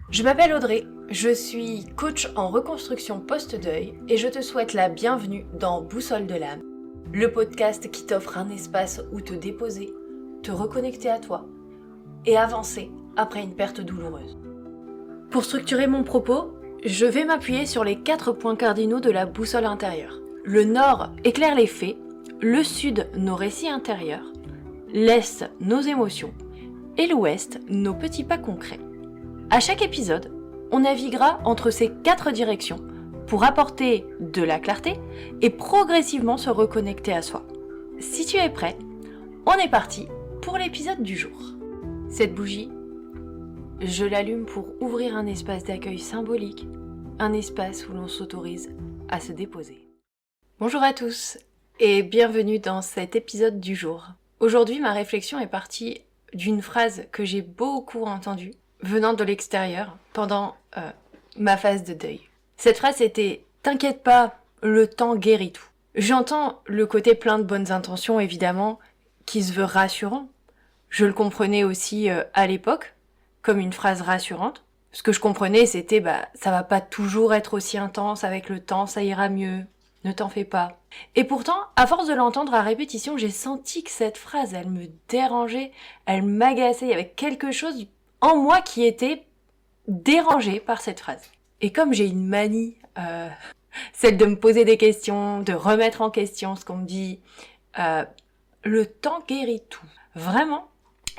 Je m'appelle Audrey, je suis coach en reconstruction post-deuil et je te souhaite la bienvenue dans Boussole de l'âme, le podcast qui t'offre un espace où te déposer, te reconnecter à toi et avancer après une perte douloureuse. Pour structurer mon propos, je vais m'appuyer sur les 4 points cardinaux de la boussole intérieure. Le nord éclaire les faits, le sud nos récits intérieurs, l'est nos émotions et l'ouest nos petits pas concrets. À chaque épisode, on naviguera entre ces 4 directions pour apporter de la clarté et progressivement se reconnecter à soi. Si tu es prêt, on est parti pour l'épisode du jour. Cette bougie, je l'allume pour ouvrir un espace d'accueil symbolique, un espace où l'on s'autorise à se déposer. Bonjour à tous et bienvenue dans cet épisode du jour. Aujourd'hui, ma réflexion est partie d'une phrase que j'ai beaucoup entendue venant de l'extérieur pendant ma phase de deuil. Cette phrase était « T'inquiète pas, le temps guérit tout ». J'entends le côté plein de bonnes intentions évidemment, qui se veut rassurant. Je le comprenais aussi à l'époque, comme une phrase rassurante. Ce que je comprenais c'était ça va pas toujours être aussi intense avec le temps, ça ira mieux, ne t'en fais pas. Et pourtant, à force de l'entendre à répétition, j'ai senti que cette phrase, elle me dérangeait, elle m'agaçait, il y avait quelque chose en moi qui était dérangé par cette phrase. Et comme j'ai une manie, celle de me poser des questions, de remettre en question ce qu'on me dit, le temps guérit tout. Vraiment.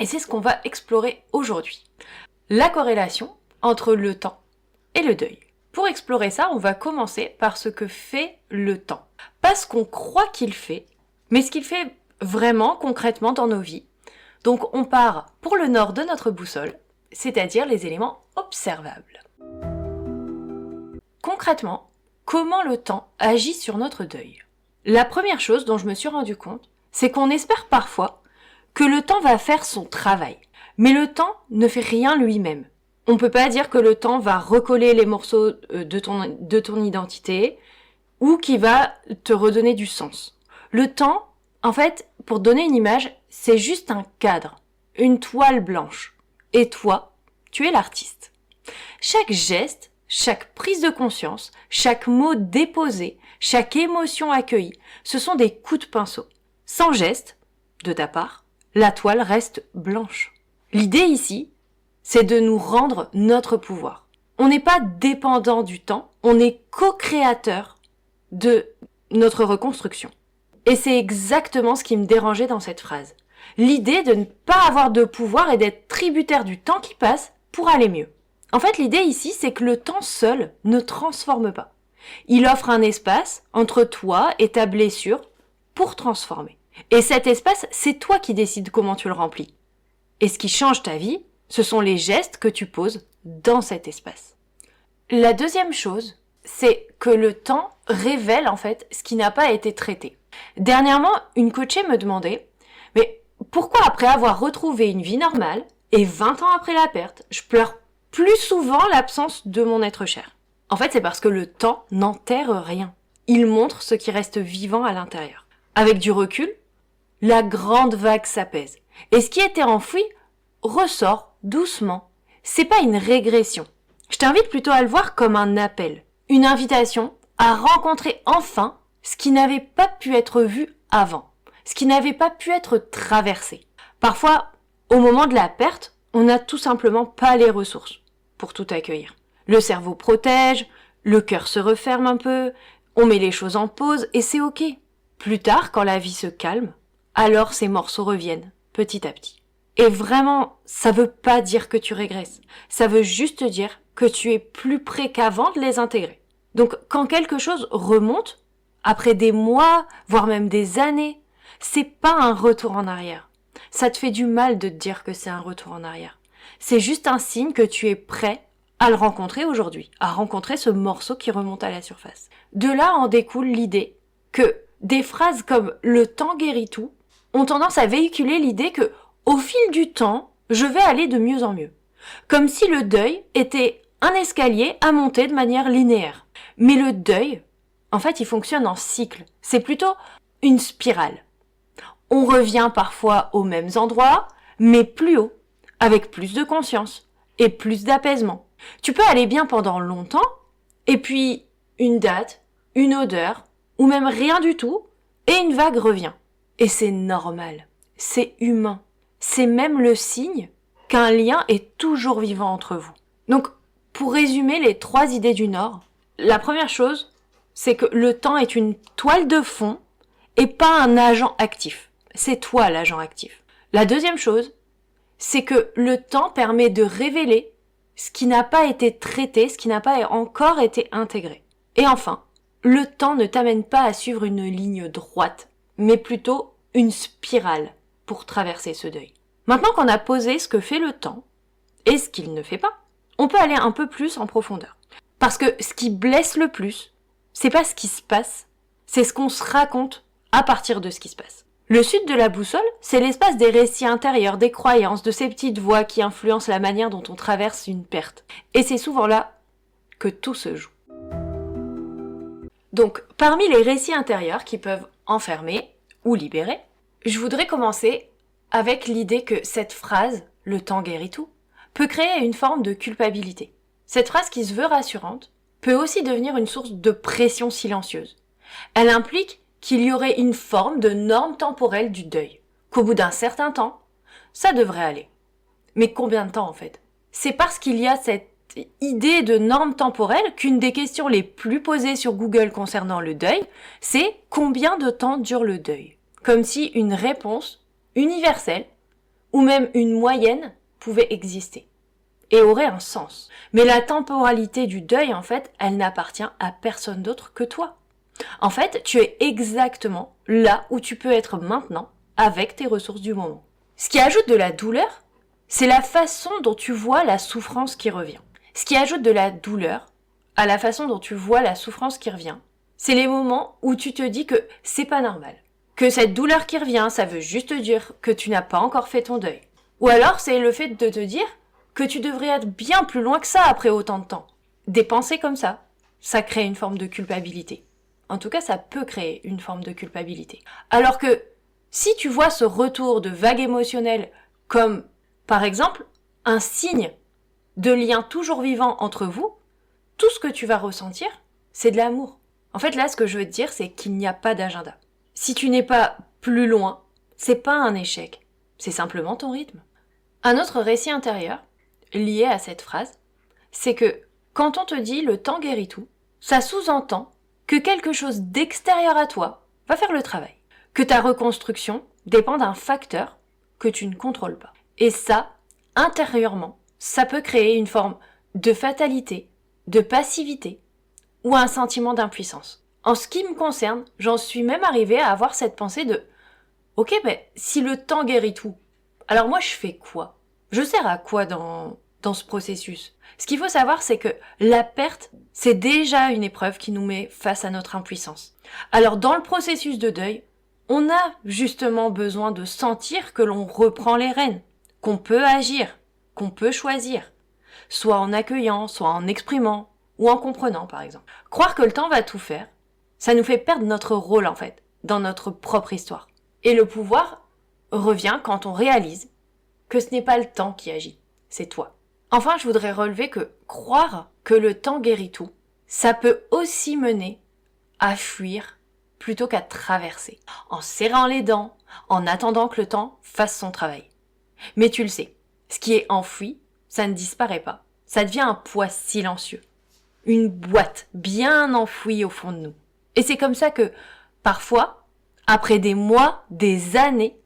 Et c'est ce qu'on va explorer aujourd'hui. La corrélation entre le temps et le deuil. Pour explorer ça, on va commencer par ce que fait le temps. Pas ce qu'on croit qu'il fait, mais ce qu'il fait vraiment, concrètement dans nos vies. Donc on part pour le nord de notre boussole, c'est-à-dire les éléments observables. Concrètement, comment le temps agit sur notre deuil ? La première chose dont je me suis rendu compte, c'est qu'on espère parfois que le temps va faire son travail. Mais le temps ne fait rien lui-même. On peut pas dire que le temps va recoller les morceaux de ton identité ou qu'il va te redonner du sens. Le temps, en fait, pour donner une image, c'est juste un cadre, une toile blanche. Et toi, tu es l'artiste. Chaque geste, chaque prise de conscience, chaque mot déposé, chaque émotion accueillie, ce sont des coups de pinceau. Sans geste, de ta part, la toile reste blanche. L'idée ici, c'est de nous rendre notre pouvoir. On n'est pas dépendant du temps, on est co-créateur de notre reconstruction. Et c'est exactement ce qui me dérangeait dans cette phrase. L'idée de ne pas avoir de pouvoir et d'être tributaire du temps qui passe pour aller mieux. En fait, l'idée ici, c'est que le temps seul ne transforme pas. Il offre un espace entre toi et ta blessure pour transformer. Et cet espace, c'est toi qui décides comment tu le remplis. Et ce qui change ta vie, ce sont les gestes que tu poses dans cet espace. La deuxième chose, c'est que le temps révèle en fait ce qui n'a pas été traité. Dernièrement, une coachée me demandait « Mais pourquoi après avoir retrouvé une vie normale et 20 ans après la perte, je pleure plus souvent l'absence de mon être cher ?» En fait, c'est parce que le temps n'enterre rien. Il montre ce qui reste vivant à l'intérieur. Avec du recul, la grande vague s'apaise. Et ce qui était enfoui ressort doucement. C'est pas une régression. Je t'invite plutôt à le voir comme un appel. Une invitation à rencontrer enfin ce qui n'avait pas pu être vu avant. Ce qui n'avait pas pu être traversé. Parfois, au moment de la perte, on n'a tout simplement pas les ressources pour tout accueillir. Le cerveau protège, le cœur se referme un peu, on met les choses en pause et c'est ok. Plus tard, quand la vie se calme, alors ces morceaux reviennent, petit à petit. Et vraiment, ça veut pas dire que tu régresses. Ça veut juste dire que tu es plus près qu'avant de les intégrer. Donc, quand quelque chose remonte, après des mois, voire même des années, c'est pas un retour en arrière. Ça te fait du mal de te dire que c'est un retour en arrière. C'est juste un signe que tu es prêt à le rencontrer aujourd'hui, à rencontrer ce morceau qui remonte à la surface. De là en découle l'idée que des phrases comme « le temps guérit tout » ont tendance à véhiculer l'idée que au fil du temps, je vais aller de mieux en mieux. Comme si le deuil était un escalier à monter de manière linéaire. Mais le deuil, en fait, il fonctionne en cycle. C'est plutôt une spirale. On revient parfois aux mêmes endroits, mais plus haut, avec plus de conscience et plus d'apaisement. Tu peux aller bien pendant longtemps, et puis une date, une odeur, ou même rien du tout, et une vague revient. Et c'est normal, c'est humain. C'est même le signe qu'un lien est toujours vivant entre vous. Donc, pour résumer les 3 idées du Nord, la première chose, c'est que le temps est une toile de fond et pas un agent actif. C'est toi l'agent actif. La deuxième chose, c'est que le temps permet de révéler ce qui n'a pas été traité, ce qui n'a pas encore été intégré. Et enfin, le temps ne t'amène pas à suivre une ligne droite, mais plutôt une spirale pour traverser ce deuil. Maintenant qu'on a posé ce que fait le temps et ce qu'il ne fait pas, on peut aller un peu plus en profondeur. Parce que ce qui blesse le plus, c'est pas ce qui se passe, c'est ce qu'on se raconte à partir de ce qui se passe. Le sud de la boussole, c'est l'espace des récits intérieurs, des croyances, de ces petites voix qui influencent la manière dont on traverse une perte. Et c'est souvent là que tout se joue. Donc, parmi les récits intérieurs qui peuvent enfermer ou libérer, je voudrais commencer avec l'idée que cette phrase, le temps guérit tout, peut créer une forme de culpabilité. Cette phrase qui se veut rassurante peut aussi devenir une source de pression silencieuse. Elle implique qu'il y aurait une forme de norme temporelle du deuil, qu'au bout d'un certain temps, ça devrait aller. Mais combien de temps en fait ? C'est parce qu'il y a cette idée de norme temporelle qu'une des questions les plus posées sur Google concernant le deuil, c'est combien de temps dure le deuil ? Comme si une réponse universelle ou même une moyenne pouvait exister et aurait un sens. Mais la temporalité du deuil, en fait, elle n'appartient à personne d'autre que toi. En fait, tu es exactement là où tu peux être maintenant avec tes ressources du moment. Ce qui ajoute de la douleur, c'est la façon dont tu vois la souffrance qui revient. Ce qui ajoute de la douleur à la façon dont tu vois la souffrance qui revient, c'est les moments où tu te dis que c'est pas normal. Que cette douleur qui revient, ça veut juste dire que tu n'as pas encore fait ton deuil. Ou alors c'est le fait de te dire que tu devrais être bien plus loin que ça après autant de temps. Des pensées comme ça crée une forme de culpabilité. En tout cas, ça peut créer une forme de culpabilité. Alors que si tu vois ce retour de vague émotionnelle comme, par exemple, un signe de lien toujours vivant entre vous, tout ce que tu vas ressentir, c'est de l'amour. En fait, là, ce que je veux te dire, c'est qu'il n'y a pas d'agenda. Si tu n'es pas plus loin, c'est pas un échec. C'est simplement ton rythme. Un autre récit intérieur, lié à cette phrase, c'est que quand on te dit le temps guérit tout, ça sous-entend que quelque chose d'extérieur à toi va faire le travail. Que ta reconstruction dépend d'un facteur que tu ne contrôles pas. Et ça, intérieurement, ça peut créer une forme de fatalité, de passivité ou un sentiment d'impuissance. En ce qui me concerne, j'en suis même arrivée à avoir cette pensée de « Ok, si le temps guérit tout, alors moi je fais quoi ? Je sers à quoi dans ce processus ?» Ce qu'il faut savoir, c'est que la perte, c'est déjà une épreuve qui nous met face à notre impuissance. Alors dans le processus de deuil, on a justement besoin de sentir que l'on reprend les rênes, qu'on peut agir, qu'on peut choisir, soit en accueillant, soit en exprimant, ou en comprenant par exemple. Croire que le temps va tout faire, ça nous fait perdre notre rôle en fait, dans notre propre histoire. Et le pouvoir revient quand on réalise que ce n'est pas le temps qui agit, c'est toi. Enfin, je voudrais relever que croire que le temps guérit tout, ça peut aussi mener à fuir plutôt qu'à traverser, en serrant les dents, en attendant que le temps fasse son travail. Mais tu le sais, ce qui est enfoui, ça ne disparaît pas, ça devient un poids silencieux, une boîte bien enfouie au fond de nous. Et c'est comme ça que, parfois, après des mois, des années,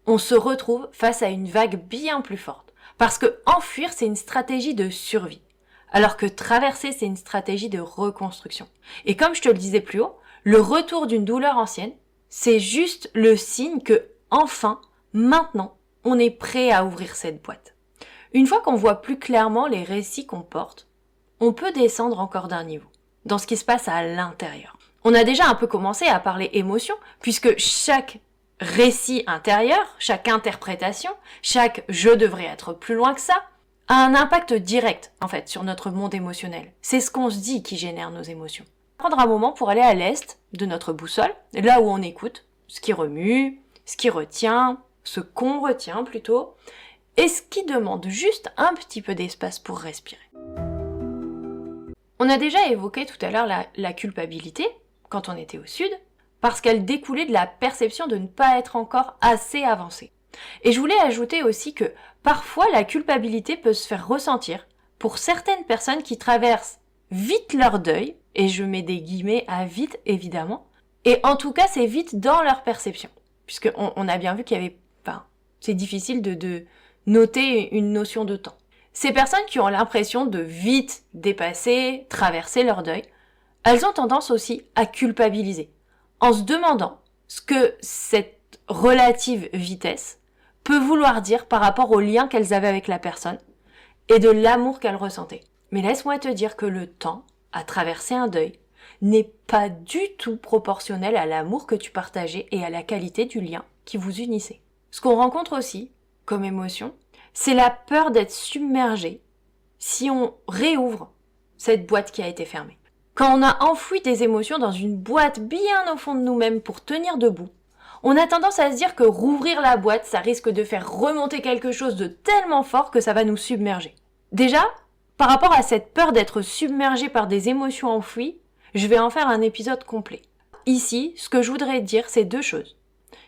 on se retrouve face à une vague bien plus forte. Parce que enfuir, c'est une stratégie de survie. Alors que traverser, c'est une stratégie de reconstruction. Et comme je te le disais plus haut, le retour d'une douleur ancienne, c'est juste le signe que, enfin, maintenant, on est prêt à ouvrir cette boîte. Une fois qu'on voit plus clairement les récits qu'on porte, on peut descendre encore d'un niveau, dans ce qui se passe à l'intérieur. On a déjà un peu commencé à parler émotion, puisque chaque récit intérieur, chaque interprétation, chaque « je devrais être plus loin que ça », a un impact direct, en fait, sur notre monde émotionnel. C'est ce qu'on se dit qui génère nos émotions. Prendre un moment pour aller à l'est de notre boussole, là où on écoute ce qui remue, ce qui retient, ce qu'on retient plutôt, et ce qui demande juste un petit peu d'espace pour respirer. On a déjà évoqué tout à l'heure la culpabilité, quand on était au sud, parce qu'elle découlait de la perception de ne pas être encore assez avancé. Et je voulais ajouter aussi que parfois la culpabilité peut se faire ressentir pour certaines personnes qui traversent vite leur deuil, et je mets des guillemets à vite évidemment, et en tout cas c'est vite dans leur perception, puisqu'on a bien vu qu'il y avait, c'est difficile de noter une notion de temps. Ces personnes qui ont l'impression de vite dépasser, traverser leur deuil, elles ont tendance aussi à culpabiliser, en se demandant ce que cette relative vitesse peut vouloir dire par rapport au lien qu'elles avaient avec la personne et de l'amour qu'elles ressentaient. Mais laisse-moi te dire que le temps à traverser un deuil n'est pas du tout proportionnel à l'amour que tu partageais et à la qualité du lien qui vous unissait. Ce qu'on rencontre aussi, comme émotion, c'est la peur d'être submergé si on réouvre cette boîte qui a été fermée. Quand on a enfoui des émotions dans une boîte bien au fond de nous-mêmes pour tenir debout, on a tendance à se dire que rouvrir la boîte, ça risque de faire remonter quelque chose de tellement fort que ça va nous submerger. Déjà, par rapport à cette peur d'être submergé par des émotions enfouies, je vais en faire un épisode complet. Ici, ce que je voudrais dire, c'est 2 choses.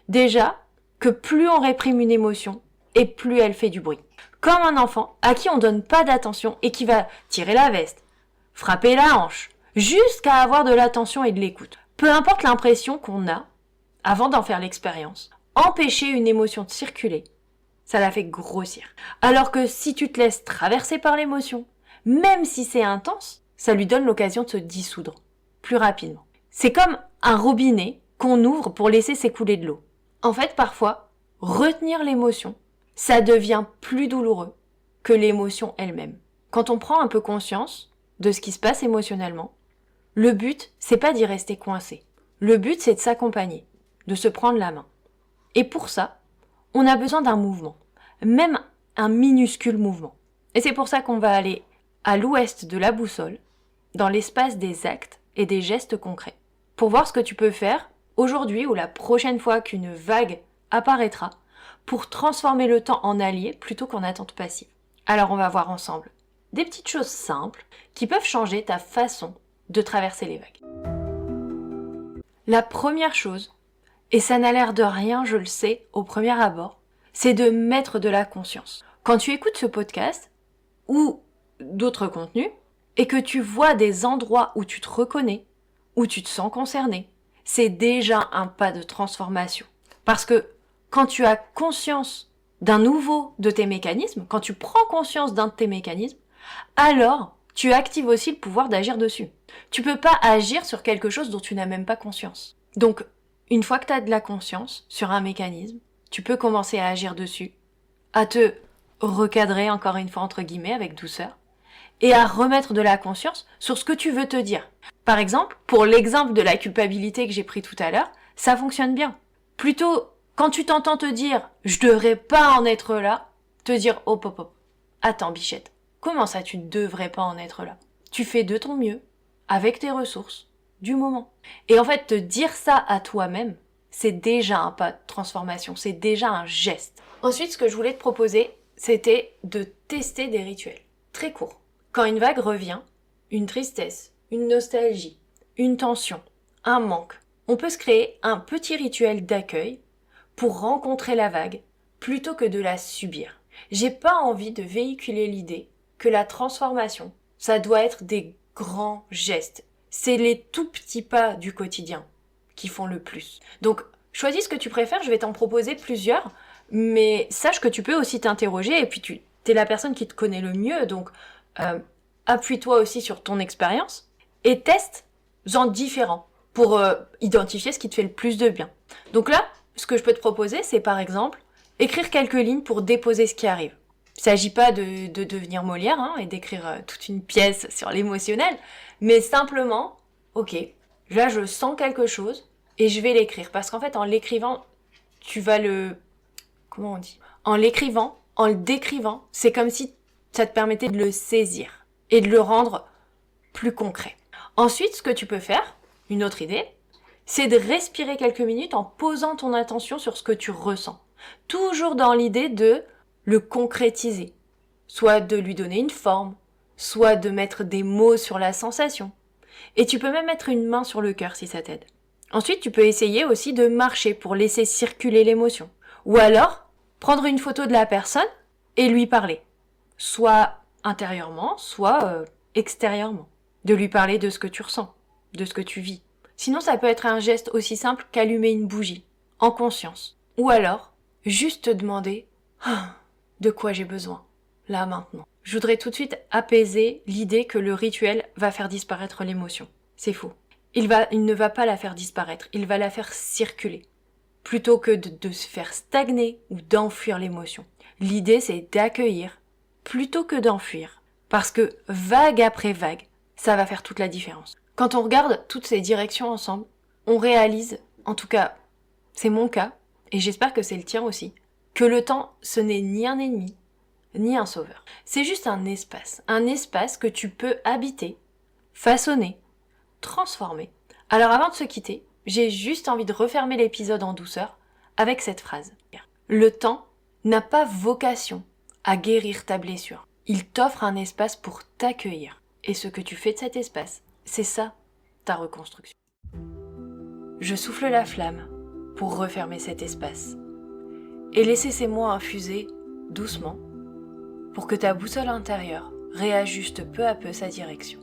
Déjà, que plus on réprime une émotion, et plus elle fait du bruit. Comme un enfant à qui on donne pas d'attention et qui va tirer la veste, frapper la hanche, jusqu'à avoir de l'attention et de l'écoute. Peu importe l'impression qu'on a, avant d'en faire l'expérience, empêcher une émotion de circuler, ça la fait grossir. Alors que si tu te laisses traverser par l'émotion, même si c'est intense, ça lui donne l'occasion de se dissoudre plus rapidement. C'est comme un robinet qu'on ouvre pour laisser s'écouler de l'eau. En fait, parfois, retenir l'émotion, ça devient plus douloureux que l'émotion elle-même. Quand on prend un peu conscience de ce qui se passe émotionnellement, le but, c'est pas d'y rester coincé. Le but, c'est de s'accompagner, de se prendre la main. Et pour ça, on a besoin d'un mouvement, même un minuscule mouvement. Et c'est pour ça qu'on va aller à l'ouest de la boussole, dans l'espace des actes et des gestes concrets, pour voir ce que tu peux faire aujourd'hui ou la prochaine fois qu'une vague apparaîtra, pour transformer le temps en allié plutôt qu'en attente passive. Alors on va voir ensemble des petites choses simples qui peuvent changer ta façon de traverser les vagues. La première chose, et ça n'a l'air de rien, je le sais, au premier abord, c'est de mettre de la conscience. Quand tu écoutes ce podcast, ou d'autres contenus, et que tu vois des endroits où tu te reconnais, où tu te sens concerné, c'est déjà un pas de transformation. Parce que quand tu as conscience d'un nouveau de tes mécanismes, quand tu prends conscience d'un de tes mécanismes, alors tu actives aussi le pouvoir d'agir dessus. Tu peux pas agir sur quelque chose dont tu n'as même pas conscience. Donc, une fois que tu as de la conscience sur un mécanisme, tu peux commencer à agir dessus, à te recadrer, encore une fois entre guillemets, avec douceur, et à remettre de la conscience sur ce que tu veux te dire. Par exemple, pour l'exemple de la culpabilité que j'ai pris tout à l'heure, ça fonctionne bien. Plutôt, quand tu t'entends te dire « je devrais pas en être là », te dire « hop hop hop, attends bichette, comment ça tu devrais pas en être là ?» Tu fais de ton mieux, avec tes ressources, du moment. Et en fait, te dire ça à toi-même, c'est déjà un pas de transformation, c'est déjà un geste. Ensuite, ce que je voulais te proposer, c'était de tester des rituels, très courts. Quand une vague revient, une tristesse, une nostalgie, une tension, un manque, on peut se créer un petit rituel d'accueil pour rencontrer la vague plutôt que de la subir. J'ai pas envie de véhiculer l'idée que la transformation, ça doit être des grands gestes. C'est les tout petits pas du quotidien qui font le plus. Donc, choisis ce que tu préfères, je vais t'en proposer plusieurs, mais sache que tu peux aussi t'interroger et puis t'es la personne qui te connaît le mieux, donc appuie-toi aussi sur ton expérience et teste-en différents pour identifier ce qui te fait le plus de bien. Donc là, ce que je peux te proposer, c'est par exemple écrire quelques lignes pour déposer ce qui arrive. Il s'agit pas de devenir Molière et d'écrire toute une pièce sur l'émotionnel, mais simplement, ok, là je sens quelque chose et je vais l'écrire. Parce qu'en fait, en l'écrivant, tu vas comment on dit ? En l'écrivant, en le décrivant, c'est comme si ça te permettait de le saisir et de le rendre plus concret. Ensuite, ce que tu peux faire, une autre idée, c'est de respirer quelques minutes en posant ton attention sur ce que tu ressens. Toujours dans l'idée de le concrétiser, soit de lui donner une forme, soit de mettre des mots sur la sensation. Et tu peux même mettre une main sur le cœur si ça t'aide. Ensuite, tu peux essayer aussi de marcher pour laisser circuler l'émotion. Ou alors, prendre une photo de la personne et lui parler. Soit intérieurement, soit extérieurement. De lui parler de ce que tu ressens, de ce que tu vis. Sinon, ça peut être un geste aussi simple qu'allumer une bougie, en conscience. Ou alors, juste te demander de quoi j'ai besoin, là maintenant. Je voudrais tout de suite apaiser l'idée que le rituel va faire disparaître l'émotion. C'est faux. Il ne va pas la faire disparaître, il va la faire circuler. Plutôt que de se faire stagner ou d'enfuir l'émotion. L'idée, c'est d'accueillir plutôt que d'enfuir. Parce que vague après vague, ça va faire toute la différence. Quand on regarde toutes ces directions ensemble, on réalise, en tout cas, c'est mon cas, et j'espère que c'est le tien aussi, que le temps, ce n'est ni un ennemi, ni un sauveur. C'est juste un espace que tu peux habiter, façonner, transformer. Alors avant de se quitter, j'ai juste envie de refermer l'épisode en douceur avec cette phrase. Le temps n'a pas vocation à guérir ta blessure. Il t'offre un espace pour t'accueillir. Et ce que tu fais de cet espace, c'est ça, ta reconstruction. Je souffle la flamme pour refermer cet espace et laisser ces mots infuser doucement pour que ta boussole intérieure réajuste peu à peu sa direction.